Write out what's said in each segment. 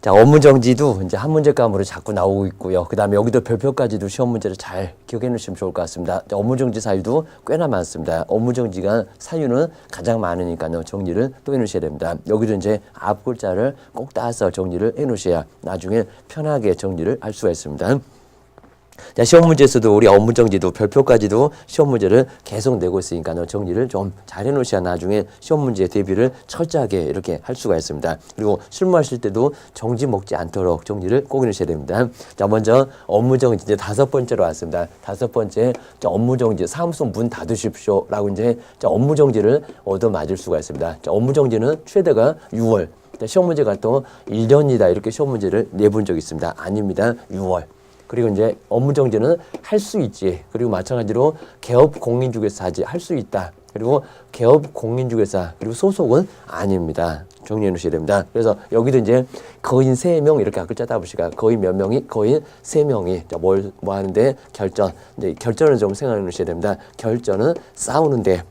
자, 업무정지도 이제 한 문제감으로 자꾸 나오고 있고요. 그 다음에 여기도 별표까지도 시험 문제를 잘 기억해 놓으시면 좋을 것 같습니다. 자, 업무정지 사유도 꽤나 많습니다. 업무정지가 사유는 가장 많으니까요. 정리를 또 해 놓으셔야 됩니다. 여기도 이제 앞 글자를 꼭 따서 정리를 해 놓으셔야 나중에 편하게 정리를 할 수가 있습니다. 자, 시험 문제에서도 우리 업무정지도 별표까지도 시험 문제를 계속 내고 있으니까요. 정리를 좀 잘 해놓으셔야 나중에 시험 문제 대비를 철저하게 이렇게 할 수가 있습니다. 그리고 실무하실 때도 정지 먹지 않도록 정리를 꼭 해놓으셔야 됩니다. 자, 먼저 업무정지 이제 5번째로 왔습니다. 5번째, 자, 업무정지 사무소 문 닫으십시오 라고 이제 업무정지를 얻어맞을 수가 있습니다. 자, 업무정지는 최대가 6월. 자, 시험 문제가 또 1년이다 이렇게 시험 문제를 내본 적이 있습니다. 아닙니다. 6월. 그리고 이제 업무정지는 할 수 있지. 그리고 마찬가지로 개업 공인중개사 하지 할 수 있다. 그리고 개업 공인중개사 그리고 소속은 아닙니다. 정리해 놓으셔야 됩니다. 그래서 여기도 이제 거인 3명 이렇게 글자 따보시가 거인 몇 명이 거인 3명이 자, 뭐 하는데 결전. 이제 결전을 좀 생각해 놓으셔야 됩니다. 결전은 싸우는데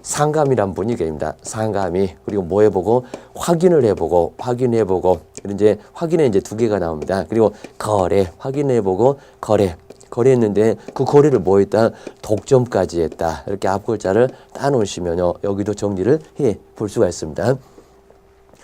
상감이란 분이 계십니다. 상감이. 그리고 뭐 해보고 확인을 해보고 이제 확인에 이제 2개가 나옵니다. 그리고 거래 확인해보고 거래했는데 그 거래를 뭐 했다? 독점까지 했다. 이렇게 앞 글자를 따놓으시면요. 여기도 정리를 해 볼 수가 있습니다.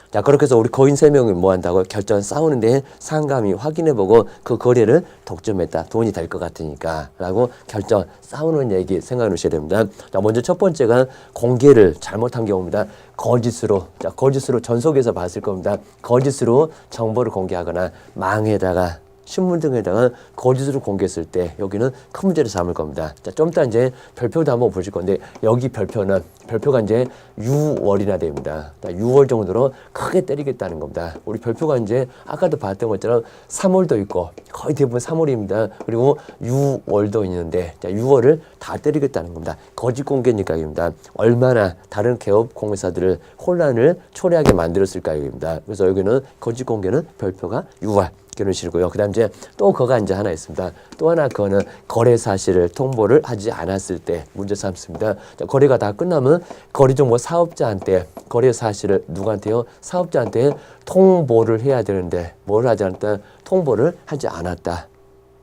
자, 그렇게 해서 우리 거인 3명이 뭐 한다고? 결전 싸우는데 상감이 확인해보고 그 거래를 독점했다. 돈이 될 것 같으니까. 라고 결전 싸우는 얘기 생각해 놓으셔야 됩니다. 자, 먼저 첫 번째가 공개를 잘못한 경우입니다. 거짓으로. 자, 거짓으로 전속에서 봤을 겁니다. 거짓으로 정보를 공개하거나 망에다가 신문 등에다가 거짓으로 공개했을 때 여기는 큰 문제를 삼을 겁니다. 자, 좀 이따 이제 별표도 한번 보실 건데 여기 별표가 이제 6월이나 됩니다. 자, 6월 정도로 크게 때리겠다는 겁니다. 우리 별표가 이제 아까도 봤던 것처럼 3월도 있고 거의 대부분 3월입니다. 그리고 6월도 있는데 자, 6월을 다 때리겠다는 겁니다. 거짓 공개니까입니다. 얼마나 다른 개업 공개사들을 혼란을 초래하게 만들었을까입니다. 그래서 여기는 거짓 공개는 별표가 6월. 기르시고요. 그 다음 이제 또 그거가 이제 하나 있습니다. 또 하나 그거는 거래 사실을 통보를 하지 않았을 때 문제 삼습니다. 거래가 다 끝나면 거래정보 사업자한테 거래 사실을 누구한테요? 사업자한테 통보를 해야 되는데 뭘 하지 않았다? 통보를 하지 않았다.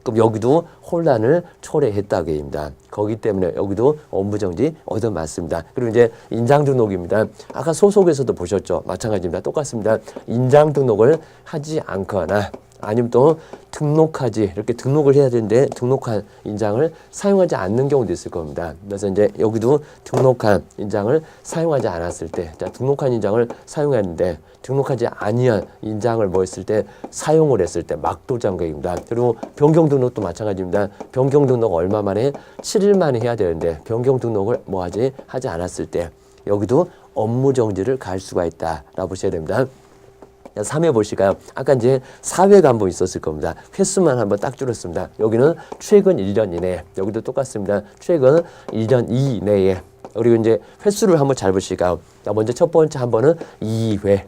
그럼 여기도 혼란을 초래했다고 합니다. 거기 때문에 여기도 업무정지 얻어맞습니다. 그리고 이제 인장등록입니다. 아까 소속에서도 보셨죠? 마찬가지입니다. 똑같습니다. 인장등록을 하지 않거나 아니면 또 등록하지 이렇게 등록을 해야 되는데 등록한 인장을 사용하지 않는 경우도 있을 겁니다. 그래서 이제 여기도 등록한 인장을 사용하지 않았을 때, 자, 등록한 인장을 사용했는데 등록하지 아니한 인장을 뭐 했을 때 사용을 했을 때 막도장객입니다. 그리고 변경 등록도 마찬가지입니다. 변경 등록 얼마 만에 7일 만에 해야 되는데 변경 등록을 뭐 하지 않았을 때 여기도 업무정지를 갈 수가 있다라고 보셔야 됩니다. 3회 보실까요? 아까 이제 4회가 한번 있었을 겁니다. 횟수만 한번 딱 줄였습니다. 여기는 최근 1년 이내, 여기도 똑같습니다. 최근 1년 이내에. 그리고 이제 횟수를 한번 잘 보실까요? 먼저 첫 번째 한 번은 2회.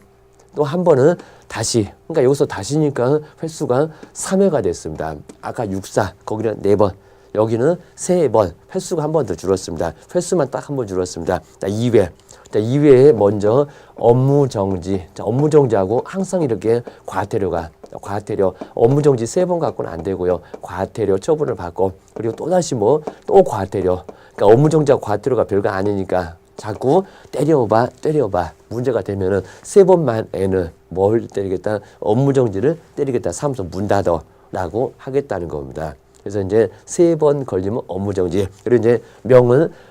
또 한 번은 다시. 그러니까 여기서 다시니까 횟수가 3회가 됐습니다. 아까 64, 거기는 4번. 여기는 3번. 횟수가 한 번 더 줄었습니다. 횟수만 딱 한 번 줄었습니다. 자, 2회. 자, 2회에 먼저 업무정지. 자, 업무정지하고 항상 이렇게 과태료. 업무정지 3번 갖고는 안 되고요. 과태료 처분을 받고, 그리고 또다시 또 과태료. 그러니까 업무정지하고 과태료가 별거 아니니까 자꾸 때려봐. 문제가 되면은 3번만에는 뭘 때리겠다? 업무정지를 때리겠다. 사무소 문 닫어. 라고 하겠다는 겁니다. 그래서 이제 3번 걸리면 업무정지. 그리고 이제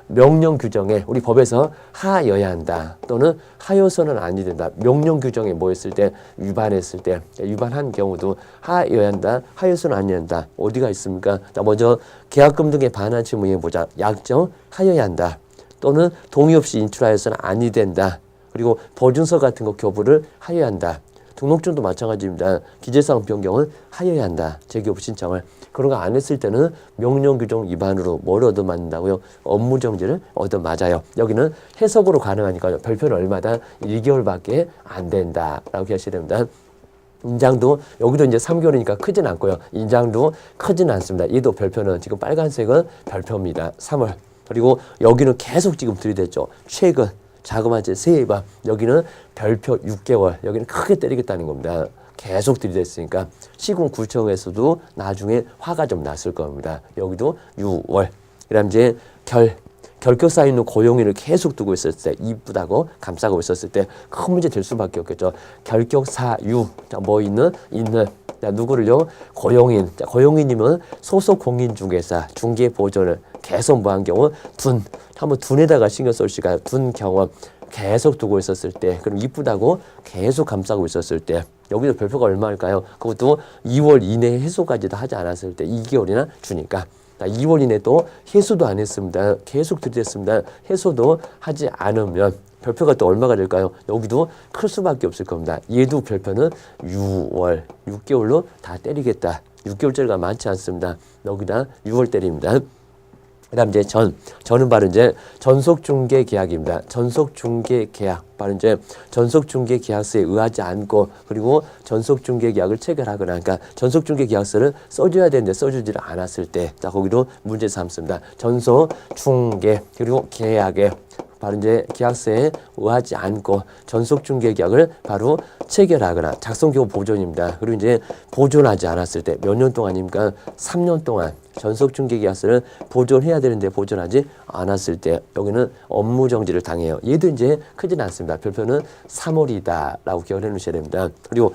명령 규정에 우리 법에서 하여야 한다. 또는 하여서는 아니 된다. 명령 규정에 뭐 했을 때 위반했을 때 위반한 경우도 하여야 한다. 하여서는 아니 된다. 어디가 있습니까? 자, 먼저 계약금 등의 반환 채무에 보자. 약정 하여야 한다. 또는 동의 없이 인출하여서는 아니 된다. 그리고 보증서 같은 거 교부를 하여야 한다. 등록증도 마찬가지입니다. 기재사항 변경은 하여야 한다. 재교부 신청을. 그런 거 안 했을 때는 명령규정 위반으로 뭘 얻어맞는다고요? 업무정지를 얻어맞아요. 여기는 해석으로 가능하니까요. 별표는 얼마다? 1개월밖에 안 된다라고 하셔야 됩니다. 인장도 여기도 이제 3개월이니까 크진 않고요. 인장도 크진 않습니다. 얘도 별표는 지금 빨간색은 별표입니다. 3월. 그리고 여기는 계속 지금 들이댔죠. 최근. 자그마치 3번. 여기는 별표 6개월. 여기는 크게 때리겠다는 겁니다. 계속 들이댔으니까 시군구청에서도 나중에 화가 좀 났을 겁니다. 여기도 6월. 그다음 이제 결격 쌓여 있는 고용인을 계속 두고 있었을 때, 이쁘다고 감싸고 있었을 때 큰 문제 될 수밖에 없겠죠. 결격 사유. 자, 뭐 있는? 자, 누구를요? 고용인. 자, 고용인이면 소속 공인중개사 중개 보존을 계속 뭐 한 경우 한번 둔에다가 신경 쏠 시간 둔 경험 계속 두고 있었을 때, 그럼 이쁘다고 계속 감싸고 있었을 때, 여기도 별표가 얼마일까요? 그것도 2월 이내에 해소까지도 하지 않았을 때 2개월이나 주니까. 2월 이내 또 해소도 안 했습니다. 계속 들이댔습니다. 해소도 하지 않으면 별표가 또 얼마가 될까요? 여기도 클 수밖에 없을 겁니다. 얘도 별표는 6월, 6개월로 다 때리겠다. 6개월짜리가 많지 않습니다. 여기다 6월 때립니다. 그다음 이제 저는 바로 이제 전속중개 계약입니다. 전속중개 계약. 바로 이제 전속중개 계약서에 의하지 않고, 그리고 전속중개 계약을 체결하거나, 그러니까 전속중개 계약서를 써줘야 되는데 써주지를 않았을 때, 자, 거기도 문제 삼습니다. 전속중개 그리고 계약에 바로 이제 계약서에 의하지 않고 전속중개 계약을 바로 체결하거나, 작성교부 보존입니다. 그리고 이제 보존하지 않았을 때 몇 년 동안입니까? 3년 동안 전속중개 계약서를 보존해야 되는데 보존하지 않았을 때 여기는 업무정지를 당해요. 얘도 이제 크진 않습니다. 별표는 3월이다라고 기억을 해놓으셔야 됩니다. 그리고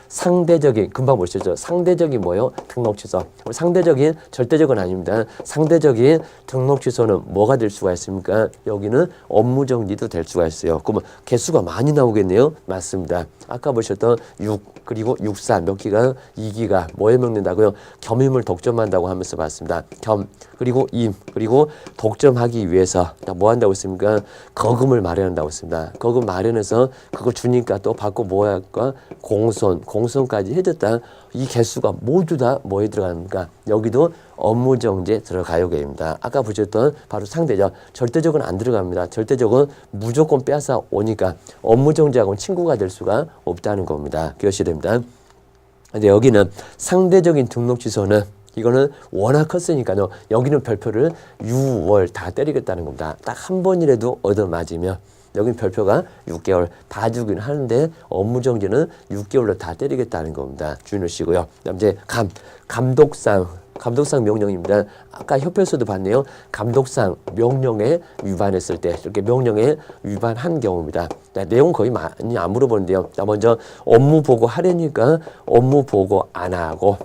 상대적인, 금방 보셨죠? 상대적인 뭐예요? 등록 취소. 상대적인, 절대적은 아닙니다. 상대적인 등록 취소는 뭐가 될 수가 있습니까? 여기는 업무정지도 될 수가 있어요. 그러면 개수가 많이 나오겠네요? 맞습니다. 아까 보셨던 6 그리고 64 몇 기가 2기가 뭐에 먹는다고요? 겸임을 독점한다고 하면서 봤습니다. 그리고 임 그리고 독점하기 위해서 뭐 한다고 했습니까? 거금을 마련한다고 했습니다. 거금 마련해서 그거 주니까 또 받고 뭐 할까? 공손까지 해줬다. 이 개수가 모두 다 뭐에 들어갑니까? 여기도 업무정지에 들어가요 계입니다. 아까 보셨던 바로 상대죠. 절대적은 안 들어갑니다. 절대적은 무조건 빼앗아 오니까 업무정지하고는 친구가 될 수가 없다는 겁니다. 기억하셔야 됩니다. 근데 여기는 상대적인 등록 취소는 이거는 워낙 컸으니까요. 여기는 별표를 6월 다 때리겠다는 겁니다. 딱 한 번이라도 얻어맞으면 여긴 별표가 6개월 다 주긴 하는데 업무정지는 6개월로 다 때리겠다는 겁니다. 주의하시고요. 그다음 이제 감독상 명령입니다. 아까 협회에서도 봤네요. 감독상 명령에 위반했을 때 이렇게 명령에 위반한 경우입니다. 내용 거의 많이 안 물어보는데요. 먼저 업무 보고 하려니까 업무 보고 안 하고,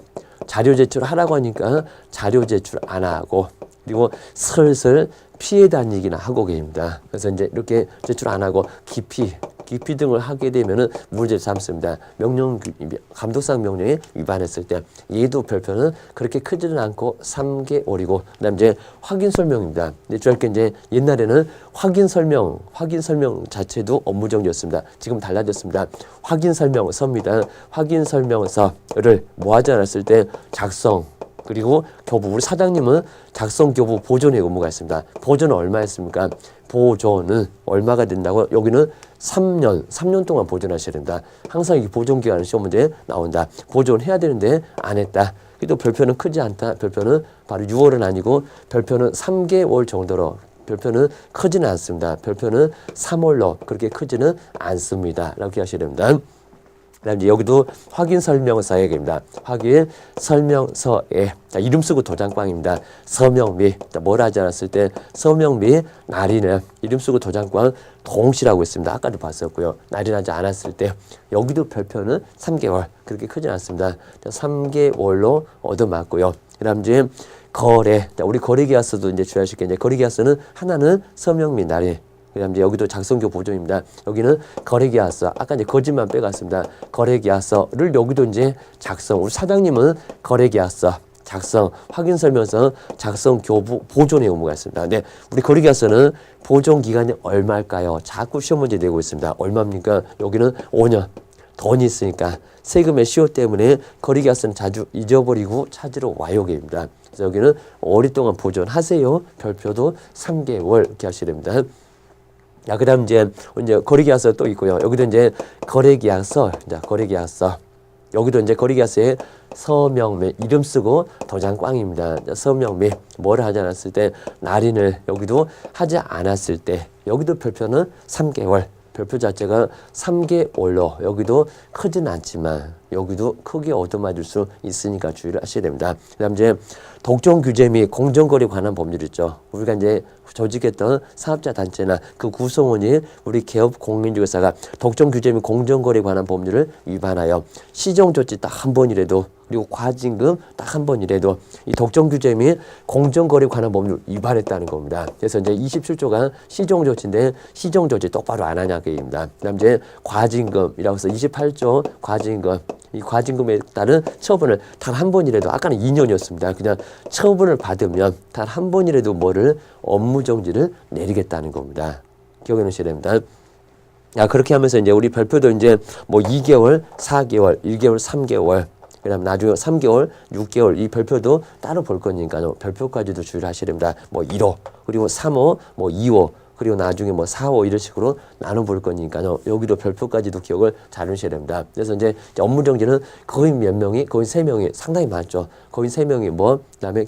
자료 제출하라고 하니까 자료 제출 안 하고, 그리고 슬슬 피해 다니기나 하고 계십니다. 그래서 이제 이렇게 제출 안 하고 기피 등을 하게 되면은 문제를 삼습니다. 감독상 명령에 위반했을 때 얘도 별표는 그렇게 크지는 않고 3개월이고, 그다음 이제 확인 설명입니다. 근데 주할 게 이제 옛날에는 확인 설명 자체도 업무정지였습니다. 지금 달라졌습니다. 확인 설명서입니다. 확인 설명서를 뭐 하지 않았을 때 작성 그리고 교부, 우리 사장님은 작성 교부 보존의 의무가 있습니다. 보존은 얼마였습니까? 보존은 얼마가 된다고? 여기는 3년 동안 보존하셔야 된다. 항상 이 보존기간 시험 문제 나온다. 보존해야 되는데 안 했다. 그래도 별표는 크지 않다. 별표는 바로 6월은 아니고 별표는 3개월 정도로, 별표는 크지는 않습니다. 별표는 3월로 그렇게 크지는 않습니다. 라고 기억하셔야 됩니다. 그다음 이제 여기도 확인 설명서에 입니다. 확인 설명서에 자, 이름 쓰고 도장꽝입니다. 서명 및 뭘 하지 않았을 때 서명 및 날인은 이름 쓰고 도장꽝 동시라고 했습니다. 아까도 봤었고요. 날인하지 않았을 때 여기도 별표는 3개월 그렇게 크지 않습니다. 자, 3개월로 얻어맞고요. 그다음 이제 거래. 자, 우리 거래계약서도 이제 주의하실 게 이제 거래계약서는 하나는 서명 및 날인. 그다음 이제 여기도 작성교 보존입니다. 여기는 거래계약서. 아까 이제 거짓만 빼갔습니다. 거래계약서를 여기도 이제 작성. 우리 사장님은 거래계약서, 작성, 확인설명서, 작성, 교부, 보존의 의무가 있습니다. 근데 우리 거래계약서는 보존 기간이 얼마일까요? 자꾸 시험 문제 내고 있습니다. 얼마입니까? 여기는 5년. 돈이 있으니까 세금의 시효 때문에 거래계약서는 자주 잊어버리고 찾으러 와요 계입니다. 그래서 여기는 오랫동안 보존하세요. 별표도 3개월 이렇게 하셔야 됩니다. 야, 그다음 이제 거래계약서 또 있고요. 여기도 이제 거래계약서, 거래계약서. 여기도 이제 거래계약서에 서명 및 이름 쓰고 도장 꽝입니다. 서명 및 뭐를 하지 않았을 때 날인을 여기도 하지 않았을 때 여기도 별표는 3개월. 별표 자체가 3개월로 여기도 크진 않지만 여기도 크게 얻어맞을 수 있으니까 주의를 하셔야 됩니다. 그다음 이제 독점 규제 및 공정거래 관한 법률 있죠. 우리가 이제 조직했던 사업자 단체나 그 구성원이 우리 기업 공인중개사가 독점 규제 및 공정거래 관한 법률을 위반하여 시정 조치 딱 한 번이라도 그리고 과징금 딱 한 번이라도 이 독점 규제 및 공정거래 관한 법률 위반했다는 겁니다. 그래서 이제 27조가 시정 조치인데 시정 조치 똑바로 안 하냐 그 얘기입니다. 그다음 이제 과징금이라고 해서 28조 과징금 이 과징금에 따른 처분을 단 한 번이라도 아까는 2년이었습니다. 그냥 처분을 받으면 단 한 번이라도 뭐를 업무 정지를 내리겠다는 겁니다. 기억해 놓으셔야 됩니다. 야, 그렇게 하면서 이제 우리 별표도 이제 뭐 2개월, 4개월, 1개월, 3개월 그다음 나중에 3개월, 6개월 이 별표도 따로 볼 거니까요. 별표까지도 주의를 하셔야 됩니다. 뭐 1호, 그리고 3호, 뭐 2호, 그리고 나중에 뭐 4호 이런 식으로 나눠볼 거니까요. 여기도 별표까지도 기억을 잘 하셔야 됩니다. 그래서 이제 업무 정지는 거의 몇 명이, 거의 3명이 상당히 많죠. 거의 3명이 뭐, 그다음에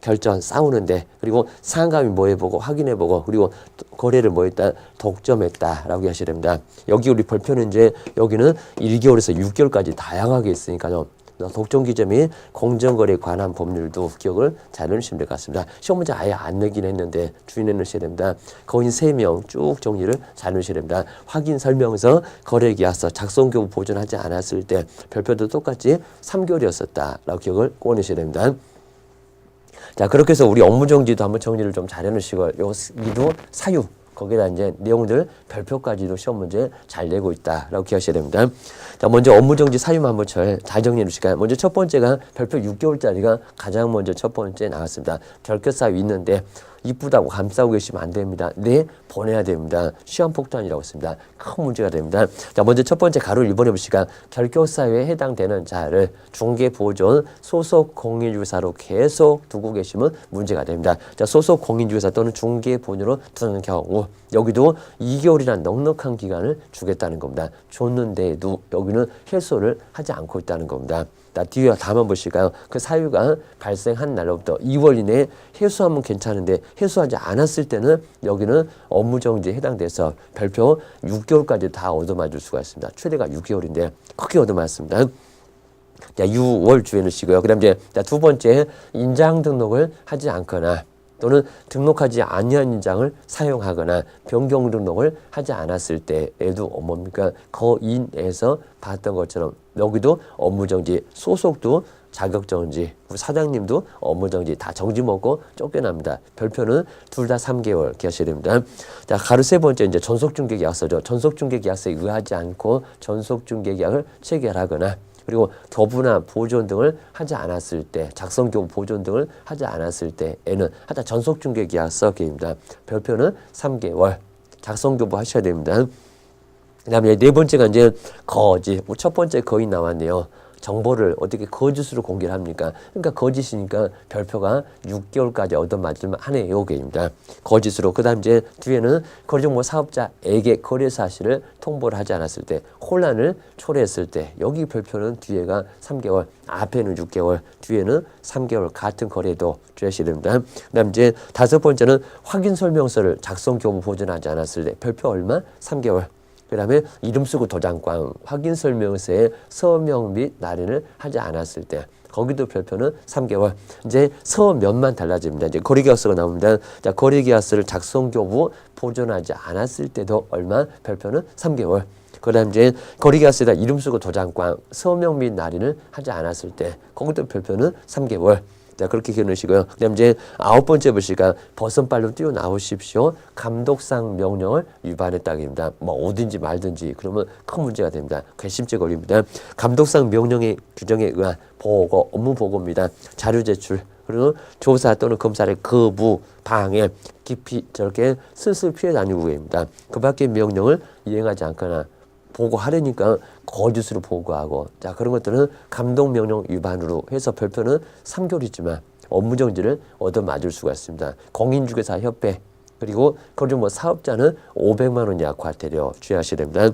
결전 싸우는데 그리고 상감이 뭐 해보고 확인해보고 그리고 거래를 뭐 했다 독점했다라고 하셔야 됩니다. 여기 우리 별표는 이제 여기는 1개월에서 6개월까지 다양하게 있으니까요. 독점 규제 및 공정거래에 관한 법률도 기억을 잘 해주시면 될 것 같습니다. 시험 문제 아예 안 내긴 했는데 주의해 놓으셔야 됩니다. 거의 3명 쭉 정리를 잘 해놓으셔야 됩니다. 확인 설명서, 거래계약서, 작성교부 보존하지 않았을 때 별표도 똑같이 3개월이었었다라고 기억을 꼭 해놓으셔야 됩니다. 자, 그렇게 해서 우리 업무 정지도 한번 정리를 좀 잘 해놓으시고, 여기도 사유, 거기다 이제 내용들 별표까지도 시험 문제 잘 내고 있다라고 기억하셔야 됩니다. 자, 먼저 업무 정지 사유만 한번 잘 정리해 주실까요? 먼저 첫 번째가 별표 6개월짜리가 가장 먼저 첫 번째 나왔습니다. 결격 사유 있는데 이쁘다고 감싸고 계시면 안 됩니다. 네, 보내야 됩니다. 시한폭탄이라고 했습니다. 큰 문제가 됩니다. 자, 먼저 첫 번째 가로 1번 해보시까 결격 사유에 해당되는 자를 중개보존 소속 공인중개사로 계속 두고 계시면 문제가 됩니다. 자, 소속 공인중개사 또는 중개보존으로 두는 경우 여기도 2개월이란 넉넉한 기간을 주겠다는 겁니다. 줬는데도 여기는 해소를 하지 않고 있다는 겁니다. 자, 뒤에 다만 보실까요? 그 사유가 발생한 날로부터 2월 이내에 해소하면 괜찮은데 해소하지 않았을 때는 여기는 업무정지에 해당돼서 별표 6개월까지 다 얻어맞을 수가 있습니다. 최대가 6개월인데 크게 얻어맞습니다. 자, 6월 주에 넣으시고요. 그 다음 이제 두 번째 인장 등록을 하지 않거나 또는 등록하지 아니한 인장을 사용하거나 변경 등록을 하지 않았을 때에도 뭡니까? 거인에서 봤던 것처럼 여기도 업무정지, 소속도 자격정지, 사장님도 업무정지 다 정지 먹고 쫓겨납니다. 별표는 둘 다 3개월 기하셔야 됩니다. 자, 가로 세 번째 이제 전속중개계약서죠. 전속중개계약서에 의하지 않고 전속중개계약을 체결하거나 그리고 교부나 보존 등을 하지 않았을 때, 작성교부 보존 등을 하지 않았을 때에는 하다 전속중개계약서 계획입니다. 별표는 3개월 작성교부 하셔야 됩니다. 그 다음에 네 번째가 이제 거짓. 첫 번째 거의 나왔네요. 정보를 어떻게 거짓으로 공개를 합니까? 그러니까 거짓이니까 별표가 6개월까지 얻어맞을만 하네 요게입니다. 거짓으로. 그 다음 이제 뒤에는 거래정보 사업자에게 거래 사실을 통보를 하지 않았을 때, 혼란을 초래했을 때, 여기 별표는 뒤에가 3개월, 앞에는 6개월, 뒤에는 3개월 같은 거래도 주의하셔야 됩니다. 그 다음 이제 다섯 번째는 확인 설명서를 작성 교부 보존하지 않았을 때, 별표 얼마? 3개월. 그 다음에 이름 쓰고 도장꽝, 확인 설명서에 서명 및 날인을 하지 않았을 때 거기도 별표는 3개월. 이제 서면만 달라집니다. 이제 거래계약서가 나옵니다. 자, 거래계약서를 작성 교부 보존하지 않았을 때도 얼마? 별표는 3개월. 그 다음 이제 거래계약서에다 이름 쓰고 도장꽝, 서명 및 날인을 하지 않았을 때 거기도 별표는 3개월. 자, 그렇게 기억하시고요. 그 다음 이제 아홉 번째 보시니까 버선발로 뛰어나오십시오. 감독상 명령을 위반했다입니다. 뭐 오든지 말든지 그러면 큰 문제가 됩니다. 괘씸죄 걸립니다. 감독상 명령의 규정에 의한 보고, 업무 보고입니다. 자료 제출, 그리고 조사 또는 검사를 거부, 방해, 깊이 저렇게 슬슬 피해 다니고입니다. 그 밖의 명령을 이행하지 않거나 보고하려니까 거짓으로 보고하고, 자, 그런 것들은 감독명령 위반으로 해서 별표는 3개월이지만 업무정지를 얻어맞을 수가 있습니다. 공인중개사협회 그리고 그리고 뭐 사업자는 500만 원 이하 과태료 주의하셔야 됩니다.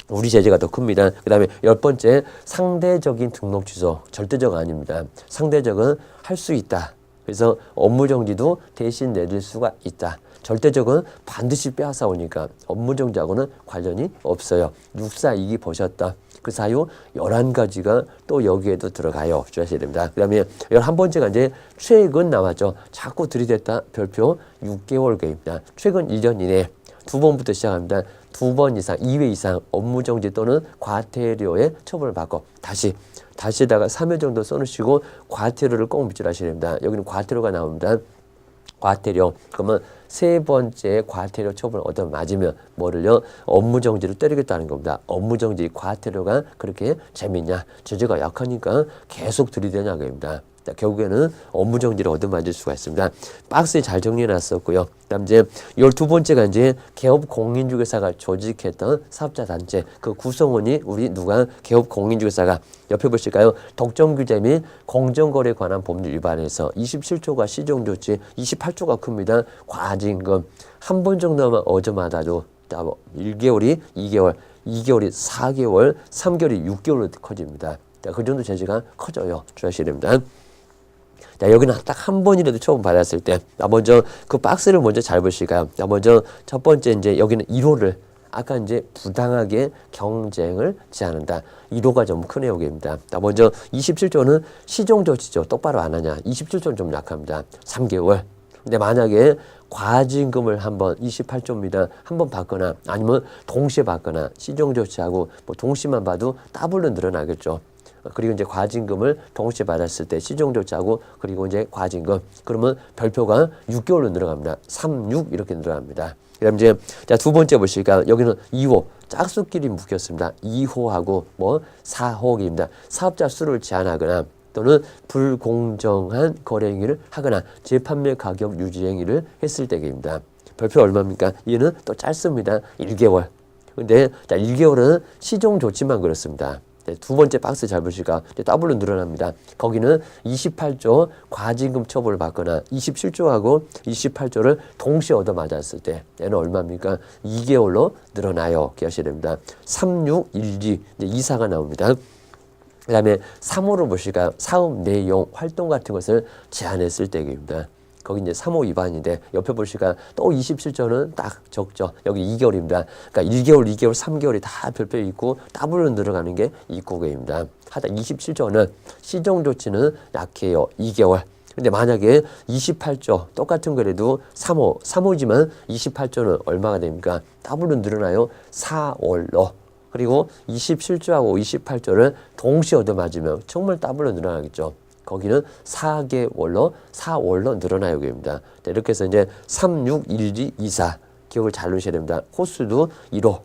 우리 제재가 더 큽니다. 그 다음에 열 번째 상대적인 등록 취소, 절대적 아닙니다. 상대적은 할 수 있다. 그래서 업무정지도 대신 내릴 수가 있다. 절대적은 반드시 빼앗아오니까 업무정지하고는 관련이 없어요. 육사이기 보셨다. 그 사유 11가지가 또 여기에도 들어가요. 주의하셔야 됩니다. 그 다음에 11번째가 이제 최근 나왔죠. 자꾸 들이댔다. 별표 6개월 계입니다. 최근 1년 이내 2번부터 시작합니다. 2번 이상, 2회 이상 업무정지 또는 과태료에 처벌을 받고 다시다가 3회 정도 써놓으시고 과태료를 꼭 밑줄하셔야 됩니다. 여기는 과태료가 나옵니다. 과태료. 그러면 3번째 과태료 처벌 얻어 맞으면 뭐를요? 업무정지를 때리겠다는 겁니다. 업무정지 과태료가 그렇게 재밌냐? 제재가 약하니까 계속 들이대냐 겁니다. 결국에는 업무정지를 얻어맞을 수가 있습니다. 박스에 잘 정리해놨었고요. 그다음 이제 12번째가 이제 개업 공인중개사가 조직했던 사업자 단체 그 구성원이 우리 누가 개업 공인중개사가 옆에 보실까요? 독점규제 및 공정거래에 관한 법률 위반에서 27조가 시정조치 28조가 큽니다. 과징금 한 번 정도만 얻어맞아도 1개월이 2개월, 2개월이 4개월, 3개월이 6개월로 커집니다. 그 정도 제재가 커져요. 주의하셔야 됩니다. 자, 여기는 딱 한 번이라도 처음 받았을 때, 먼저 그 박스를 먼저 잘 보실까요? 먼저 첫 번째 이제 여기는 1호를 아까 이제 부당하게 경쟁을 제한한다. 1호가 좀 큰 내용입니다. 먼저 27조는 시정조치죠. 똑바로 안 하냐. 27조는 좀 약합니다. 3개월. 근데 만약에 과징금을 한번 28조입니다. 한번 받거나 아니면 동시에 받거나 시정조치하고 뭐 동시만 봐도 더블로 늘어나겠죠. 그리고 이제 과징금을 동시에 받았을 때 시정조치하고 그리고 이제 과징금 그러면 별표가 6개월로 늘어갑니다. 3, 6 이렇게 늘어납니다. 그다음 이제 자, 두 번째 보실까요? 여기는 2호 짝수끼리 묶였습니다. 2호하고 뭐 4호입니다. 사업자 수를 제한하거나 또는 불공정한 거래 행위를 하거나 재판매 가격 유지 행위를 했을 때입니다. 별표 얼마입니까? 얘는 또 짧습니다. 1개월. 근데 자, 1개월은 시정 조치만 그렇습니다. 네, 두 번째 박스 잘 보실까? 더블로 늘어납니다. 거기는 28조 과징금 처벌을 받거나 27조하고 28조를 동시에 얻어맞았을 때 얘는 얼마입니까? 2개월로 늘어나요. 기억하셔야 됩니다. 3, 6, 1, 2 이사가 나옵니다. 그 다음에 3호를 보실까요? 사업 내용, 활동 같은 것을 제한했을 때입니다. 거기 이제 3호 위반인데 옆에 보시니까 또 27조는 딱 적죠. 여기 2개월입니다. 그러니까 1개월, 2개월, 3개월이 다 별표에 있고 더블로 늘어가는 게 입구계입니다. 하다 27조는 시정조치는 약해요. 2개월. 근데 만약에 28조 똑같은 거라도 3호지만 28조는 얼마가 됩니까? 더블로 늘어나요. 4월로. 그리고 27조하고 28조를 동시에 얻어맞으면 정말 더블로 늘어나겠죠. 거기는 4월로 늘어나요. 여기입니다. 이렇게 해서 이제 3, 6, 1, 2, 2, 4 기억을 잘 넣으셔야 됩니다. 호수도 1호,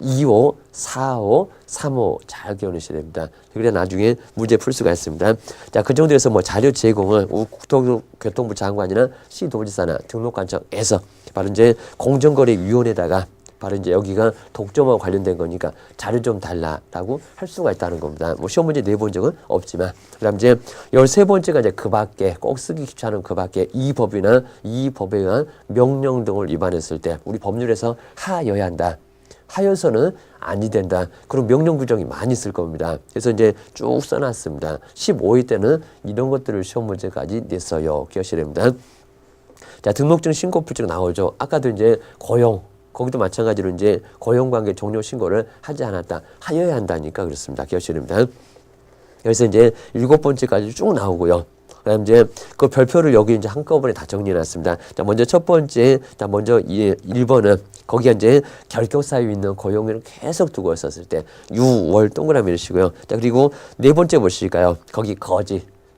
2호, 4호, 3호 잘 기억하셔야 됩니다. 그래야 나중에 문제 풀 수가 있습니다. 자, 그 정도에서 뭐 자료 제공을 국토교통부 장관이나 시도지사나 등록관청에서 바로 이제 공정거래위원회에다가 바로 이제 여기가 독점하고 관련된 거니까 자료 좀 달라라고 할 수가 있다는 겁니다. 뭐 시험 문제 내본 적은 없지만. 그다음 이제 13번째가 이제 그 밖에 꼭 쓰기 귀찮은 그 밖에 이 법이나 이 법에 의한 명령 등을 위반했을 때 우리 법률에서 하여야 한다. 하여서는 아니 된다. 그런 명령 규정이 많이 있을 겁니다. 그래서 이제 쭉 써놨습니다. 15회 때는 이런 것들을 시험 문제까지 냈어요. 기억하셔야 됩니다. 자, 등록증 신고 필증 나오죠. 아까도 이제 고용 거기도 마찬가지로 이제 고용관계 종료 신고를 하지 않았다. 하여야 한다니까 그렇습니다. 기억하셔야 됩니다. 그래서 이제 7번째까지 쭉 나오고요. 그다음 이제 그 별표를 여기 이제 한꺼번에 다 정리해놨습니다. 자, 먼저 첫 번째, 자, 먼저 1번은 거기에 이제 결격 사유 있는 고용인을 계속 두고 있었을 때 6월 동그라미 넣으시고요. 자, 그리고 네 번째 보실까요? 거기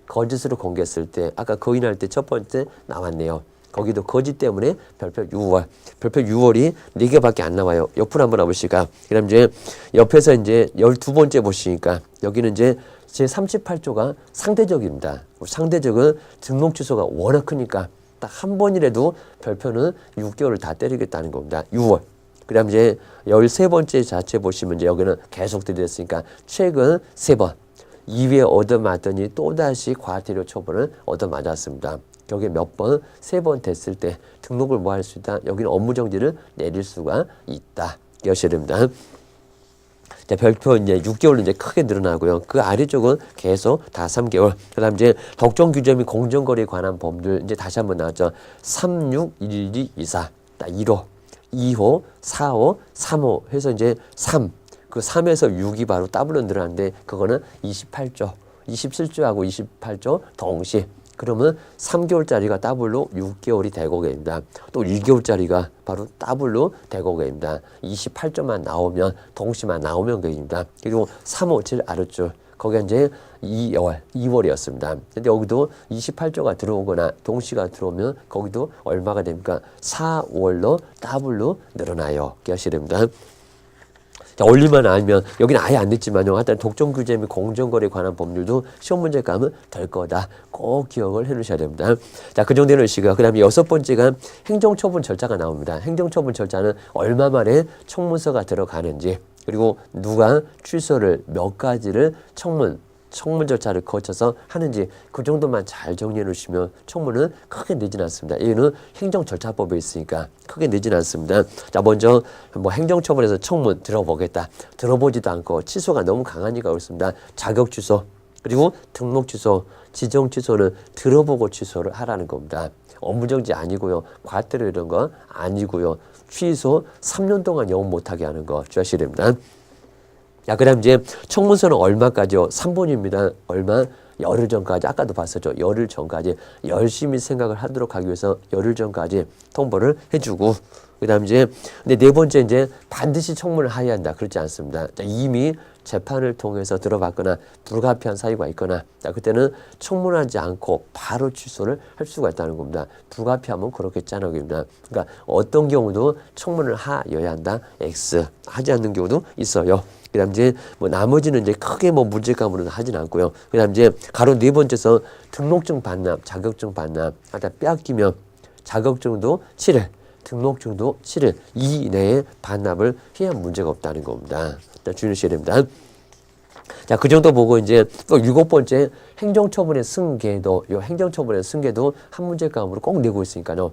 거짓으로 공개했을 때 아까 거인할 때 첫 번째 나왔네요. 거기도 거짓 때문에 별표 6월. 별표 6월이 4개밖에 안 나와요. 옆으로 한번 와보실까요? 그 다음 이제 옆에서 이제 12번째 보시니까 여기는 이제 제 38조가 상대적입니다. 상대적은 등록 취소가 워낙 크니까 딱 한 번이라도 별표는 6개월을 다 때리겠다는 겁니다. 6월. 그 다음 이제 13번째 자체 보시면 이제 여기는 계속 들이댔으니까 최근 3번. 2회 얻어맞더니 또다시 과태료 처벌을 얻어맞았습니다. 여기에 몇 번, 3번 됐을 때 등록을 뭐 할 수 있다? 여기는 업무정지를 내릴 수가 있다. 기억하셔야 됩니다. 자, 별표 이제 6개월로 이제 크게 늘어나고요. 그 아래쪽은 계속 다 3개월. 그다음 이제 덕정 규제 및 공정거래에 관한 법률 이제 다시 한번 나왔죠. 361224. 1호, 2호, 4호, 3호 해서 이제 3. 그 3에서 6이 바로 더블로 늘어나는데 그거는 28조, 27조하고 28조 동시에. 그러면 3개월짜리가 더블로 6개월이 되고 됩니다. 또 1개월짜리가 바로 더블로 되고 됩니다. 28조만 나오면 동시만 나오면 됩니다. 그리고 3, 5, 7 아래줄 거기가 이제 2월이었습니다. 근데 여기도 28조가 들어오거나 동시가 들어오면 거기도 얼마가 됩니까? 4, 5월로 더블로 늘어나요. 기억하셔야 됩니다. 자, 올리만 알면 여기는 아예 안 됐지만요. 하여튼 독점 규제 및 공정거래에 관한 법률도 시험 문제 가면 될 거다. 꼭 기억을 해 두셔야 됩니다. 자, 그 정도는 시고요. 그 다음에 6번째가 행정처분 절차가 나옵니다. 행정처분 절차는 얼마 만에 청문서가 들어가는지 그리고 누가 취소를 몇 가지를 청문 절차를 거쳐서 하는지 그 정도만 잘 정리해 놓으시면 청문은 크게 늦진 않습니다. 얘는 행정절차법에 있으니까 크게 늦진 않습니다. 자, 먼저 뭐 행정처분에서 청문 들어보겠다. 들어보지도 않고 취소가 너무 강하니까 그렇습니다. 자격 취소 그리고 등록 취소, 지정 취소는 들어보고 취소를 하라는 겁니다. 업무정지 아니고요. 과태료 이런 거 아니고요. 취소 3년 동안 영업 못하게 하는 거 주의하셔야 됩니다. 자, 그 다음 이제 청문서는 얼마까지요? 3번입니다. 얼마? 열흘 전까지. 아까도 봤었죠. 열흘 전까지. 열심히 생각을 하도록 하기 위해서 열흘 전까지 통보를 해주고. 그 다음 이제, 근데 네 번째 이제 반드시 청문을 하여야 한다. 그렇지 않습니다. 자, 이미 재판을 통해서 들어봤거나 불가피한 사유가 있거나 자, 그때는 청문하지 않고 바로 취소를 할 수가 있다는 겁니다. 불가피하면 그렇겠잖아요. 그러니까 어떤 경우도 청문을 하여야 한다. X. 하지 않는 경우도 있어요. 그 다음 이제 뭐 나머지는 이제 크게 뭐 문제감으로는 하진 않고요. 그 다음 이제 가로 네 번째서 등록증 반납, 자격증 반납 하다 빼앗기면 자격증도 7일, 등록증도 7일 이내에 반납을 해야 문제가 없다는 겁니다. 주의하셔야 됩니다. 자, 그 정도 보고 이제 또 7번째 행정처분의 승계도, 요 행정처분의 승계도 한 문제감으로 꼭 내고 있으니까요.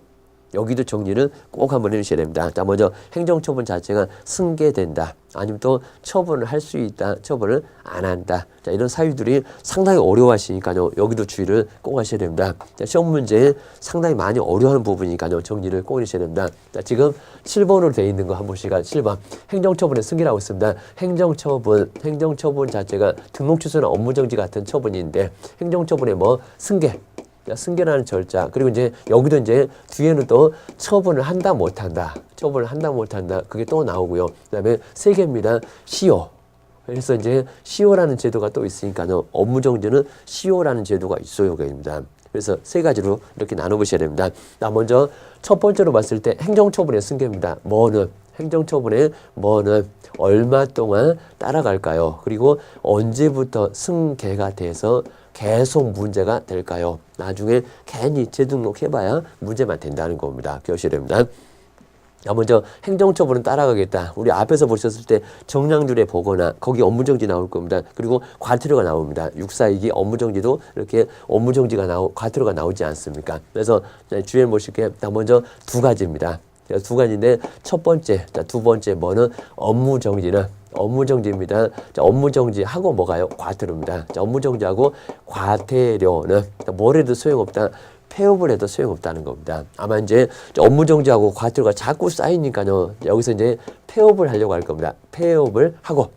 여기도 정리를 꼭 한번 해주셔야 됩니다. 자, 먼저 행정처분 자체가 승계된다. 아니면 또 처분을 할 수 있다. 처분을 안 한다. 자, 이런 사유들이 상당히 어려워하시니까요. 여기도 주의를 꼭 하셔야 됩니다. 자, 시험 문제에 상당히 많이 어려워하는 부분이니까요. 정리를 꼭 해주셔야 됩니다. 자, 지금 7번으로 되어 있는 거 한 번씩 7번. 행정처분의 승계라고 있습니다. 행정처분 자체가 등록 취소나 업무정지 같은 처분인데 행정처분의 뭐 승계. 승계라는 절차 그리고 이제 여기도 이제 뒤에는 또 처분을 한다 못한다 처분을 한다 못한다 그게 또 나오고요. 그다음에 세 개입니다. 시효 그래서 이제 시효라는 제도가 또 있으니까요. 업무정지는 시효라는 제도가 있어요. 그입니다. 그래서 세 가지로 이렇게 나눠보셔야 됩니다. 자, 먼저 첫 번째로 봤을 때 행정처분의 승계입니다. 뭐는 행정처분의 뭐는 얼마 동안 따라갈까요? 그리고 언제부터 승계가 돼서 계속 문제가 될까요? 나중에 괜히 재등록해봐야 문제만 된다는 겁니다. 기억하셔야 됩니다. 자, 먼저 행정처분은 따라가겠다. 우리 앞에서 보셨을 때 정량률에 보거나 거기 업무정지 나올 겁니다. 그리고 과태료가 나옵니다. 642기 업무정지도 이렇게 과태료가 나오지 않습니까? 그래서 주의해 보실게요. 먼저 두 가지입니다. 두 가지인데 첫 번째, 두 번째 뭐는 업무정지입니다. 자, 업무정지하고 뭐가요? 과태료입니다. 자, 업무정지하고 과태료는 뭘 해도 소용없다. 폐업을 해도 소용없다는 겁니다. 아마 이제 업무정지하고 과태료가 자꾸 쌓이니까요. 여기서 이제 폐업을 하려고 할 겁니다. 폐업을 하고.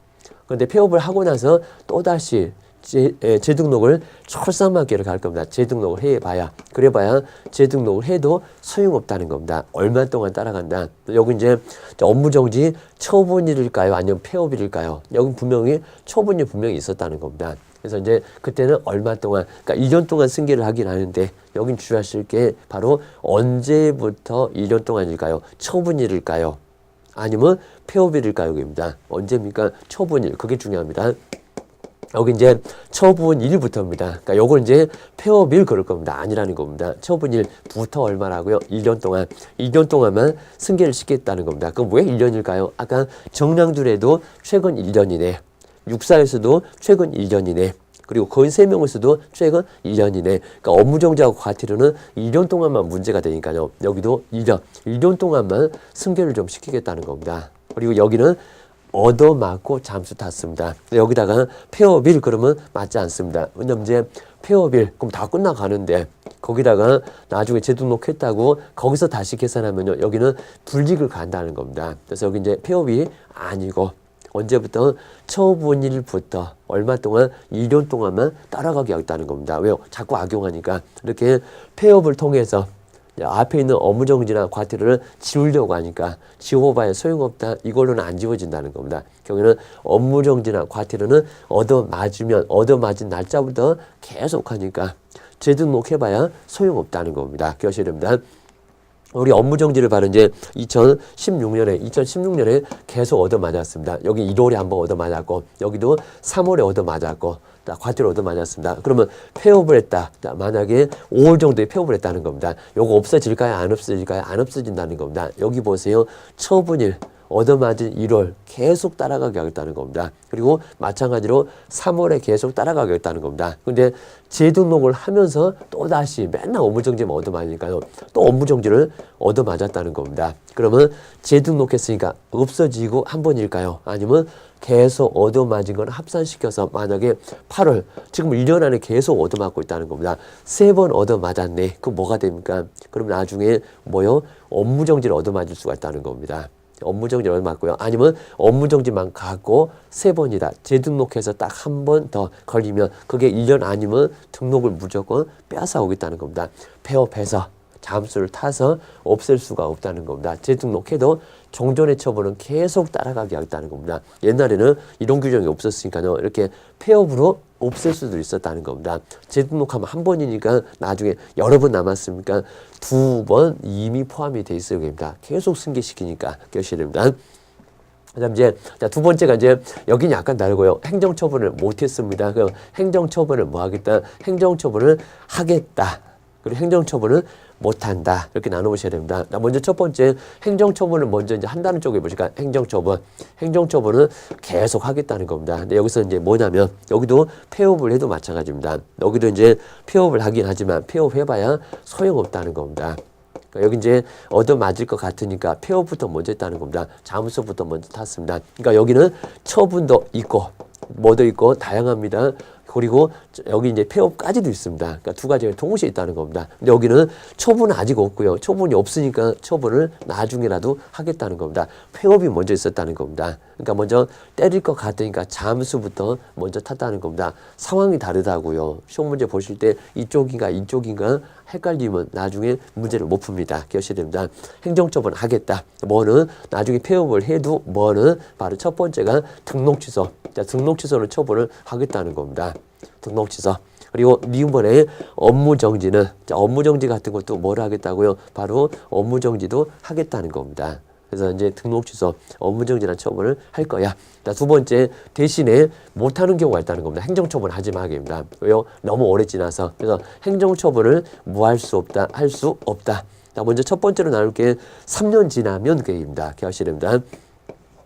그런데 폐업을 하고 나서 또다시 재등록을 철상맞게 이렇게 할 겁니다. 재등록을 해봐야 그래봐야 재등록을 해도 소용없다는 겁니다. 얼마 동안 따라간다. 여기 이제 업무정지 처분일일까요? 아니면 폐업일일까요? 여기 분명히 처분이 분명히 있었다는 겁니다. 그래서 이제 그때는 얼마 동안 그러니까 2년 동안 승계를 하긴 하는데 여긴 주의하실 게 바로 언제부터 1년 동안일까요? 처분일일까요? 아니면 폐업일일까요? 입니다. 언제입니까? 처분일. 그게 중요합니다. 여기 이제 처분일부터입니다. 그러니까 요걸 이제 폐업일 그럴 겁니다. 아니라는 겁니다. 처분일부터 얼마라고요? 1년 동안. 2년 동안만 승계를 시켰다는 겁니다. 그럼 왜 1년일까요? 아까 정량들에도 최근 1년 이내, 육사에서도 최근 1년 이내, 그리고 거의 3명에서도 최근 1년 이내. 그러니까 업무정지하고 과태료는 2년 동안만 문제가 되니까요. 여기도 1년 동안만 승계를 좀 시키겠다는 겁니다. 그리고 여기는 얻어맞고 잠수 탔습니다. 여기다가 폐업일 그러면 맞지 않습니다. 왜냐면 이제 폐업일 그럼 다 끝나가는데 거기다가 나중에 재등록했다고 거기서 다시 계산하면요 여기는 불이익을 간다는 겁니다. 그래서 여기 이제 폐업이 아니고 언제부터 처분일부터 얼마 동안 2년 동안만 따라가게 하겠다는 겁니다. 왜요? 자꾸 악용하니까 이렇게 폐업을 통해서 앞에 있는 업무정지나 과태료를 지우려고 하니까 지워봐야 소용없다. 이걸로는 안 지워진다는 겁니다. 경우에는 업무정지나 과태료는 얻어맞은 날짜부터 계속 하니까 재등록해봐야 소용없다는 겁니다. 기억하셔야 됩니다. 우리 업무정지를 바로 이제 2016년에 계속 얻어맞았습니다. 여기 1월에 한번 얻어맞았고 여기도 3월에 얻어맞았고 과태료 얻어맞았습니다. 그러면 폐업을 했다. 만약에 5월 정도에 폐업을 했다는 겁니다. 요거 없어질까요? 안 없어질까요? 안 없어진다는 겁니다. 여기 보세요. 처분일 얻어맞은 1월 계속 따라가게 하겠다는 겁니다. 그리고 마찬가지로 3월에 계속 따라가게 하겠다는 겁니다. 근데 재등록을 하면서 또다시 맨날 업무정지만 얻어맞으니까요. 또 업무정지를 얻어맞았다는 겁니다. 그러면 재등록했으니까 없어지고 한 번일까요? 아니면 계속 얻어맞은 건 합산시켜서 만약에 8월, 지금 1년 안에 계속 얻어맞고 있다는 겁니다. 3번 얻어맞았네. 그럼 뭐가 됩니까? 그럼 나중에 뭐요? 업무정지를 얻어맞을 수가 있다는 겁니다. 업무정지를 얻어맞고요. 아니면 업무정지만 가고 3번이다. 재등록해서 딱 한 번 더 걸리면 그게 1년 아니면 등록을 무조건 빼앗아오겠다는 겁니다. 폐업해서 잠수를 타서 없앨 수가 없다는 겁니다. 재등록해도 종전의 처분은 계속 따라가게 하겠다는 겁니다. 옛날에는 이런 규정이 없었으니까요. 이렇게 폐업으로 없앨 수도 있었다는 겁니다. 재등록하면 한 번이니까 나중에 여러 번 남았으니까 2번 이미 포함이 돼 있어야 됩니다. 계속 승계시키니까 기억하셔야 됩니다. 그다음 이제 두 번째가 이제 여기는 약간 다르고요. 행정처분을 못했습니다. 그럼 행정처분을 뭐 하겠다? 행정처분을 하겠다. 그리고 행정처분을 못한다. 이렇게 나눠보셔야 됩니다. 먼저 첫 번째 행정처분을 먼저 이제 한다는 쪽에 보시니까 행정처분은 계속 하겠다는 겁니다. 근데 여기서 이제 뭐냐면 여기도 폐업을 해도 마찬가지입니다. 여기도 이제 폐업을 하긴 하지만 폐업해봐야 소용없다는 겁니다. 그러니까 여기 이제 얻어맞을 것 같으니까 폐업부터 먼저 했다는 겁니다. 잠수부터 먼저 탔습니다. 그러니까 여기는 처분도 있고 뭐도 있고 다양합니다. 그리고 여기 이제 폐업까지도 있습니다. 그러니까 두 가지가 동시에 있다는 겁니다. 근데 여기는 처분은 아직 없고요. 처분이 없으니까 처분을 나중에라도 하겠다는 겁니다. 폐업이 먼저 있었다는 겁니다. 그러니까 먼저 때릴 것 같으니까 잠수부터 먼저 탔다는 겁니다. 상황이 다르다고요. 시험 문제 보실 때 이쪽인가 헷갈리면 나중에 문제를 못 풉니다. 기억하셔야 됩니다. 행정처분 하겠다. 뭐는 나중에 폐업을 해도 뭐는 바로 첫 번째가 등록 취소. 자, 등록 취소는 처분을 하겠다는 겁니다. 등록 취소. 그리고 이번에 업무정지는 업무정지 같은 것도 뭘 하겠다고요? 바로 업무정지도 하겠다는 겁니다. 그래서 이제 등록 취소, 업무정지나 처분을 할 거야. 자, 두 번째 대신에 못하는 경우가 있다는 겁니다. 행정처분 하지 마기입니다. 왜요? 너무 오래 지나서. 그래서 행정처분을 뭐 할 수 없다, 할 수 없다. 자, 먼저 첫 번째로 나눌 게 3년 지나면 그입니다. 기억하셔야 됩니다.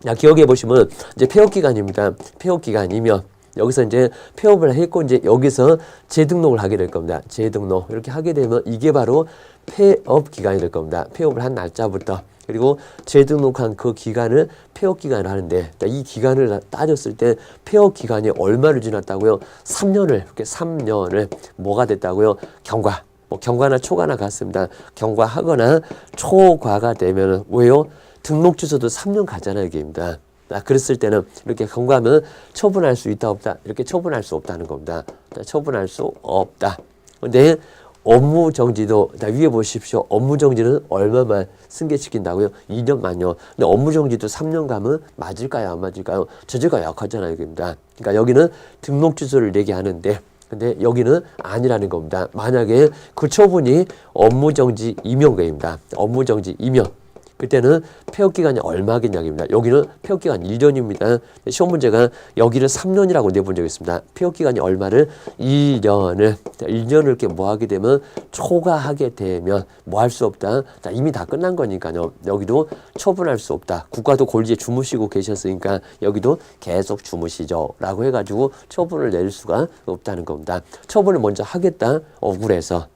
자, 기억해 보시면 이제 폐업 기간입니다. 폐업 기간이면 여기서 이제 폐업을 했고 이제 여기서 재등록을 하게 될 겁니다. 재등록 이렇게 하게 되면 이게 바로 폐업 기간이 될 겁니다. 폐업을 한 날짜부터. 그리고 재등록한 그 기간을 폐업 기간을 하는데 이 기간을 따졌을 때 폐업 기간이 얼마를 지났다고요? 3년을 이렇게 3년을 뭐가 됐다고요? 경과. 뭐 경과나 초과나 같습니다. 경과하거나 초과가 되면은 왜요? 등록 취소도 3년 가잖아요, 이게입니다. 그랬을 때는 이렇게 경과하면 처분할 수 있다 없다 이렇게 처분할 수 없다는 겁니다. 처분할 수 없다. 근데 업무정지도 위에 보십시오. 업무정지는 얼마만 승계시킨다고요? 2년만요. 근데 업무정지도 3년 가면 맞을까요? 안 맞을까요? 저지가 약하잖아요, 이겁니다. 그러니까 여기는 등록 취소를 내게 하는데 근데 여기는 아니라는 겁니다. 만약에 그 처분이 업무정지 임용입니다. 업무정지 임용. 그때는 폐업기간이 얼마겠냐입니다. 여기는 폐업기간 1년입니다. 시험 문제가 여기를 3년이라고 내본 적이 있습니다. 폐업기간이 얼마를? 1년을 이렇게 뭐 하게 되면 초과하게 되면 뭐 할 수 없다. 자, 이미 다 끝난 거니까요. 여기도 처분할 수 없다. 국가도 골지에 주무시고 계셨으니까 여기도 계속 주무시죠. 라고 해가지고 처분을 낼 수가 없다는 겁니다. 처분을 먼저 하겠다. 억울해서.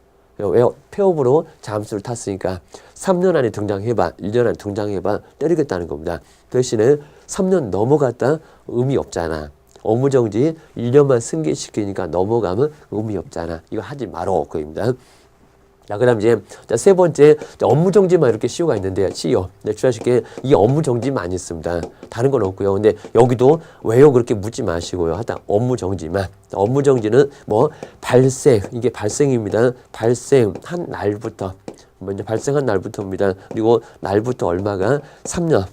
왜요? 폐업으로 잠수를 탔으니까 3년 안에 등장해봐, 1년 안에 등장해봐 때리겠다는 겁니다. 대신에 3년 넘어갔다 의미 없잖아. 업무정지 1년만 승계시키니까 넘어가면 의미 없잖아. 이거 하지 말어. 그입니다. 자, 그 다음 이제, 세 번째, 업무정지만 이렇게 시효가 있는데, 시효. 네, 주의하실게. 이 업무정지만 있습니다. 다른 건 없고요. 근데 여기도 왜요? 그렇게 묻지 마시고요. 하다 업무정지만. 업무정지는 뭐, 발생, 이게 발생입니다. 발생한 날부터. 먼저 발생한 날부터입니다. 그리고 날부터 얼마가 3년.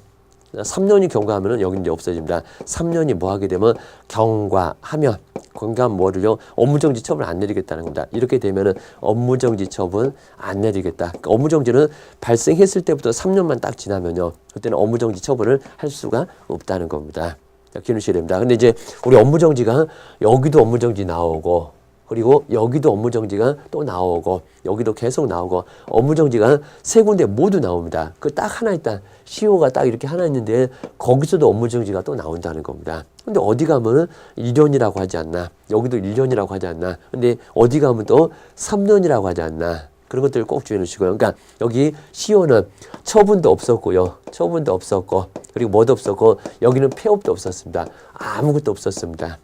3년이 경과하면은 여기 이제 없어집니다. 3년이 뭐 하게 되면 경과하면 경과하면 뭐를요? 업무정지 처분 안 내리겠다는 겁니다. 이렇게 되면은 업무정지 처분 안 내리겠다. 그러니까 업무정지는 발생했을 때부터 3년만 딱 지나면요. 그때는 업무정지 처분을 할 수가 없다는 겁니다. 기억하셔야 됩니다. 근데 이제 우리 업무정지가 여기도 업무정지 나오고 그리고 여기도 업무정지가 또 나오고 여기도 계속 나오고 업무정지가 세 군데 모두 나옵니다. 그 딱 하나 있다. 시효가 딱 이렇게 하나 있는데 거기서도 업무정지가 또 나온다는 겁니다. 근데 어디 가면은 1년이라고 하지 않나. 여기도 1년이라고 하지 않나. 근데 어디 가면 또 3년이라고 하지 않나. 그런 것들을 꼭 주의해 주시고요. 그러니까 여기 시효는 처분도 없었고요. 처분도 없었고 그리고 뭐도 없었고 여기는 폐업도 없었습니다. 아무것도 없었습니다.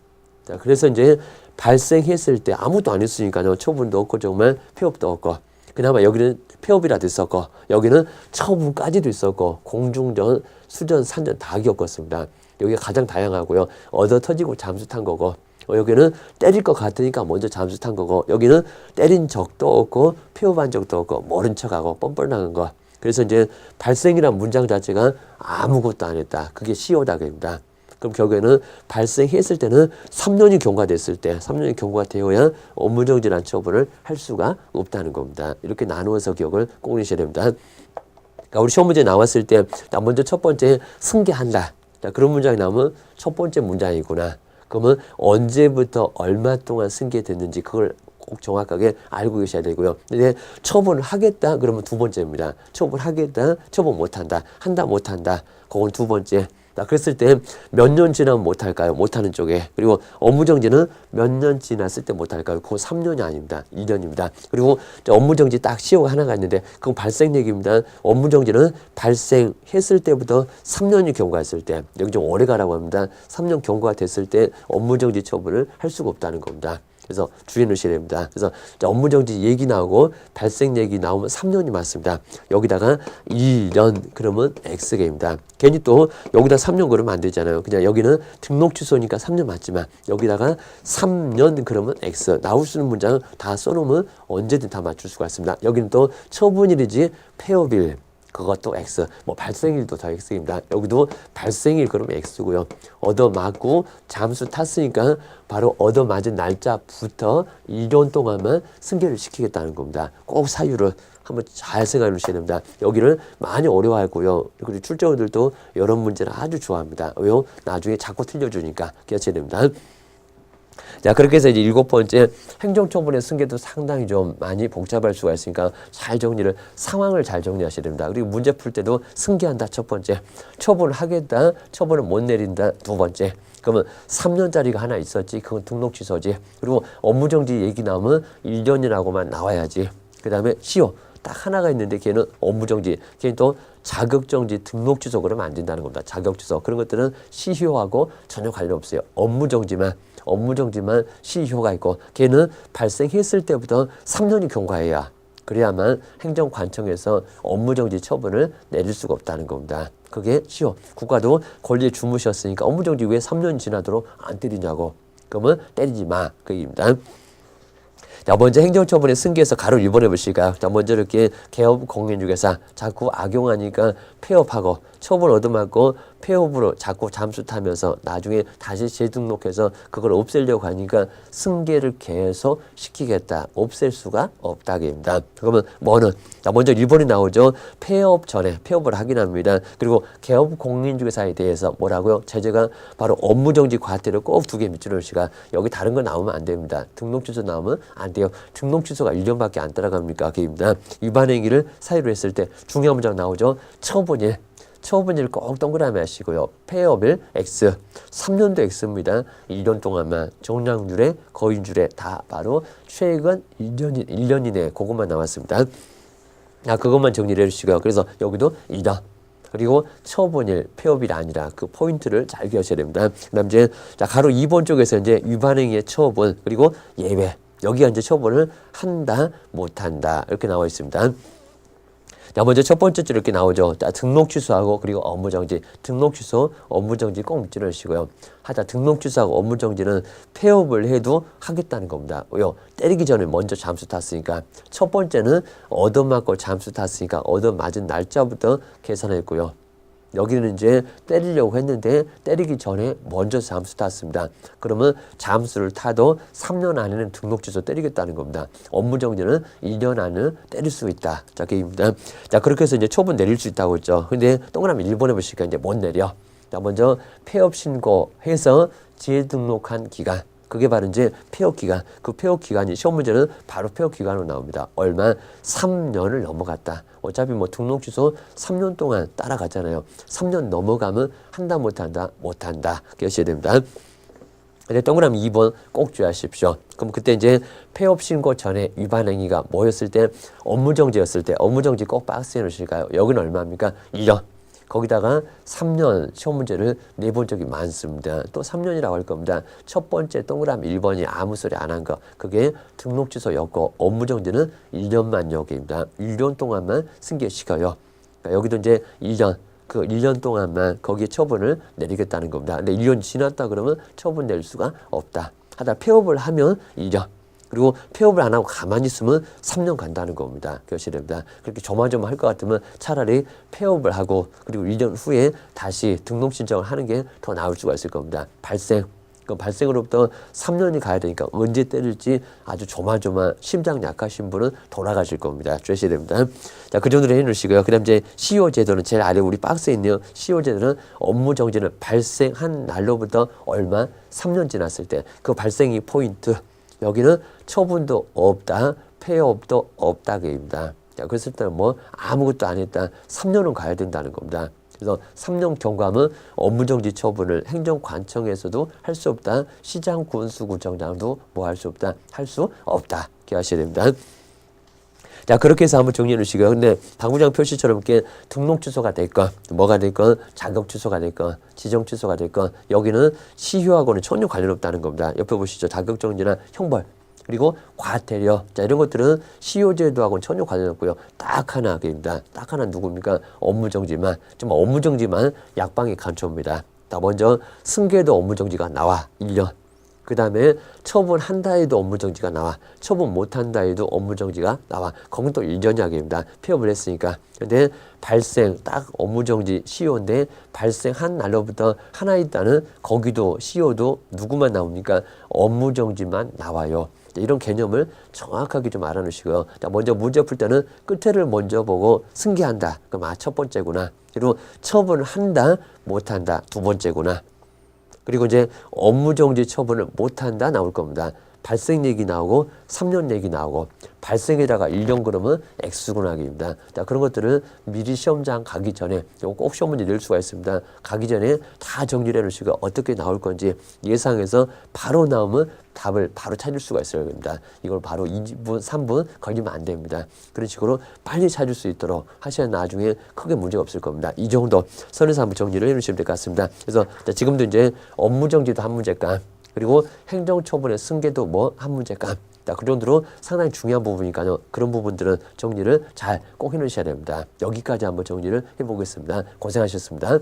자, 그래서 이제 발생했을 때 아무것도 안 했으니까요. 처분도 없고 정말 폐업도 없고 그나마 여기는 폐업이라도 있었고 여기는 처분까지도 있었고 공중전, 수전, 산전 다 겪었습니다. 여기가 가장 다양하고요. 얻어 터지고 잠수 탄 거고 여기는 때릴 것 같으니까 먼저 잠수 탄 거고 여기는 때린 적도 없고 폐업한 적도 없고 모른 척하고 뻔뻔한 거. 그래서 이제 발생이란 문장 자체가 아무것도 안 했다. 그게 시효다 그입니다. 그럼 결국에는 발생했을 때는 3년이 경과됐을 때 3년이 경과되어야 업무정지란 처분을 할 수가 없다는 겁니다. 이렇게 나누어서 기억을 꼭 하셔야 됩니다. 그러니까 우리 시험 문제 나왔을 때 먼저 첫 번째 승계한다. 그런 문장이 나오면 첫 번째 문장이구나. 그러면 언제부터 얼마 동안 승계됐는지 그걸 꼭 정확하게 알고 계셔야 되고요. 근데 처분을 하겠다 그러면 두 번째입니다. 처분하겠다, 처분 못한다, 한다 못한다. 그건 두 번째. 그랬을 때 몇 년 지나면 못할까요? 못하는 쪽에. 그리고 업무정지는 몇 년 지났을 때 못할까요? 그건 3년이 아닙니다. 2년입니다. 그리고 업무정지 딱 시효가 하나가 있는데 그건 발생 얘기입니다. 업무정지는 발생했을 때부터 3년이 경과했을 때 여기 좀 오래 가라고 합니다. 3년 경과가 됐을 때 업무정지 처분을 할 수가 없다는 겁니다. 그래서 주의해 놓으셔야 됩니다. 그래서 업무정지 얘기 나오고 발생 얘기 나오면 3년이 맞습니다. 여기다가 2년 그러면 X개입니다. 괜히 또 여기다 3년 그러면 안 되잖아요. 그냥 여기는 등록 취소니까 3년 맞지만 여기다가 3년 그러면 X. 나올 수 있는 문장 다 써놓으면 언제든 다 맞출 수가 있습니다. 여기는 또 처분일이지 폐업일. 그것도 X, 뭐 발생일도 다 X입니다. 여기도 발생일 그러면 X고요. 얻어맞고 잠수 탔으니까 바로 얻어맞은 날짜부터 2년 동안만 승계를 시키겠다는 겁니다. 꼭 사유를 한번 잘 생각해 주셔야 됩니다. 여기를 많이 어려워하고요. 그리고 출제원들도 이런 문제를 아주 좋아합니다. 왜요? 나중에 자꾸 틀려주니까 기억해야 됩니다. 자, 그렇게 해서 이제 7번째 행정처분의 승계도 상당히 좀 많이 복잡할 수가 있으니까 잘 정리를, 상황을 잘 정리하셔야 됩니다. 그리고 문제 풀 때도 승계한다, 첫 번째. 처분을 하겠다, 처분을 못 내린다, 두 번째. 그러면 3년짜리가 하나 있었지, 그건 등록 취소지. 그리고 업무정지 얘기 나오면 1년이라고만 나와야지. 그 다음에 시효. 딱 하나가 있는데 걔는 업무정지, 걔는 또 자격정지, 등록 취소 그러면 안 된다는 겁니다. 자격 취소. 그런 것들은 시효하고 전혀 관련 없어요. 업무정지만 시효가 있고 걔는 발생했을 때부터 3년이 경과해야 그래야만 행정관청에서 업무정지 처분을 내릴 수가 없다는 겁니다. 그게 시효. 국가도 권리에 주무셨으니까 업무정지 왜 3년 지나도록 안 때리냐고. 그러면 때리지 마. 그 얘기입니다. 자, 먼저 행정처분의 승계에서 가로 1번 해보실까요? 자, 먼저 이렇게 개업 공인중개사 자꾸 악용하니까 폐업하고 처분 얻어맞고 폐업으로 자꾸 잠수 타면서 나중에 다시 재등록해서 그걸 없애려고 하니까 승계를 계속 시키겠다. 없앨 수가 없다입니다. 그러면 뭐는? 자, 먼저 1번이 나오죠. 폐업 전에 폐업을 하긴 합니다. 그리고 개업 공인중개사에 대해서 뭐라고요? 제재가 바로 업무정지 과태료 꼭 2개 밑줄을 시가 여기 다른 거 나오면 안 됩니다. 등록 취소 나오면 안 돼요. 등록 취소가 1년밖에 안 따라갑니까? 그입니다. 위반 행위를 사유로 했을 때 중요한 문장 나오죠. 처분일 꼭 동그라미 하시고요. 폐업일 X, 3년도 X입니다. 1년 동안만 정량률에 거인줄에 다 바로 최근 1년 이내 그것만 나왔습니다. 그것만 정리를 해주시고요. 그래서 여기도 이전. 그리고 처분일, 폐업일 아니라 그 포인트를 잘 기억하셔야 됩니다. 그다음 이제 가로 2번 쪽에서 이제 위반행위의 처분 그리고 예외. 여기가 이제 처분을 한다, 못한다 이렇게 나와 있습니다. 자, 먼저 첫 번째 줄 이렇게 나오죠. 자, 등록 취소하고 그리고 업무 정지. 등록 취소, 업무 정지 꼭 묻지 않으시고요. 하다 등록 취소하고 업무 정지는 폐업을 해도 하겠다는 겁니다. 왜요? 때리기 전에 먼저 잠수 탔으니까. 첫 번째는 얻어맞고 잠수 탔으니까 얻어맞은 날짜부터 계산했고요. 여기는 이제 때리려고 했는데 때리기 전에 먼저 잠수 탔습니다. 그러면 잠수를 타도 3년 안에는 등록 취소 때리겠다는 겁니다. 업무 정지는 1년 안에 때릴 수 있다. 자, 그입니다. 자, 그렇게 해서 이제 처분 내릴 수 있다고 했죠. 근데 동그라미 1번에 보시니까 이제 못 내려. 자, 먼저 폐업 신고해서 재등록한 기간. 그게 바로 이제 폐업 기간. 그 폐업 기간이 시험 문제는 바로 폐업 기간으로 나옵니다. 얼마? 3년을 넘어갔다. 어차피 뭐 등록 취소 3년 동안 따라가잖아요. 3년 넘어가면 한다 못한다 못한다. 기억하셔야 됩니다. 근데 동그라미 2번 꼭 주의하십시오. 그럼 그때 이제 폐업 신고 전에 위반 행위가 뭐였을 때 업무 정지였을 때 업무 정지 꼭 박스에 넣으실까요? 여기는 얼마입니까? 1년. 거기다가 3년 시험 문제를 내본 적이 많습니다. 또 3년이라고 할 겁니다. 첫 번째 동그라미 1번이 아무 소리 안 한 거. 그게 등록 취소였고 업무 정지는 1년만 여기입니다. 1년 동안만 승계시켜요. 그러니까 여기도 이제 1년. 그 1년 동안만 거기에 처분을 내리겠다는 겁니다. 근데 1년이 지났다 그러면 처분 낼 수가 없다. 하다 폐업을 하면 1년. 그리고 폐업을 안 하고 가만히 있으면 3년 간다는 겁니다. 교실입니다. 그렇게 조마조마할 것 같으면 차라리 폐업을 하고 그리고 1년 후에 다시 등록 신청을 하는 게 더 나을 수가 있을 겁니다. 발생. 그 발생으로부터 3년이 가야 되니까 언제 때릴지 아주 조마조마 심장 약하신 분은 돌아가실 겁니다. 주셔야 됩니다. 자, 그 정도로 해놓으시고요. 그 다음 이제 CO 제도는 제일 아래 우리 박스에 있네요. CO 제도는 업무 정지는 발생한 날로부터 얼마? 3년 지났을 때 그 발생이 포인트. 여기는 처분도 없다, 폐업도 없다 계입니다. 자, 그랬을 때는 뭐 아무것도 안 했다. 3년은 가야 된다는 겁니다. 그래서 3년 경과하면 업무정지 처분을 행정관청에서도 할 수 없다. 시장 군수구청장도 뭐 할 수 없다. 할 수 없다. 기억하셔야 됩니다. 자, 그렇게 해서 한번 정리해 놓으시고요. 근데 당구장 표시처럼 이렇게 등록 취소가 됐건, 뭐가 됐건, 자격 취소가 됐건, 지정 취소가 됐건, 여기는 시효하고는 전혀 관련 없다는 겁니다. 옆에 보시죠. 자격 정지나 형벌, 그리고 과태료. 자, 이런 것들은 시효제도하고는 전혀 관련 없고요. 딱 하나, 입니다. 딱 하나 누굽니까? 업무정지만. 정말 업무정지만 약방이 간초입니다. 자, 먼저 승계도 업무정지가 나와. 1년. 그 다음에 처분한다 해도 업무정지가 나와. 처분 못한다 해도 업무정지가 나와. 거긴 또 1년 약입니다. 폐업을 했으니까. 근데 발생, 딱 업무정지 시효인데 발생한 날로부터 하나 있다는 거기도 시효도 누구만 나옵니까? 업무정지만 나와요. 이런 개념을 정확하게 좀 알아놓으시고요. 자, 먼저 문제 풀 때는 끝에를 먼저 보고 승계한다. 그럼 첫 번째구나. 그리고 처분을 한다, 못한다. 두 번째구나. 그리고 이제 업무정지 처분을 못한다 나올 겁니다. 발생 얘기 나오고 3년 얘기 나오고 발생에다가 1년 그러면 X군학입니다. 자, 그런 것들은 미리 시험장 가기 전에 꼭 시험 문제 낼 수가 있습니다. 가기 전에 다 정리를 해놓으시고 어떻게 나올 건지 예상해서 바로 나오면 답을 바로 찾을 수가 있어야 됩니다. 이걸 바로 2분, 3분 걸리면 안 됩니다. 그런 식으로 빨리 찾을 수 있도록 하셔야 나중에 크게 문제가 없을 겁니다. 이 정도 선에서 한번 정리를 해놓으시면 될 것 같습니다. 그래서 지금도 이제 업무정지도 한 문제감, 그리고 행정처분의 승계도 뭐 한 문제감. 자, 그 정도로 상당히 중요한 부분이니까요. 그런 부분들은 정리를 잘 꼭 해놓으셔야 됩니다. 여기까지 한번 정리를 해보겠습니다. 고생하셨습니다.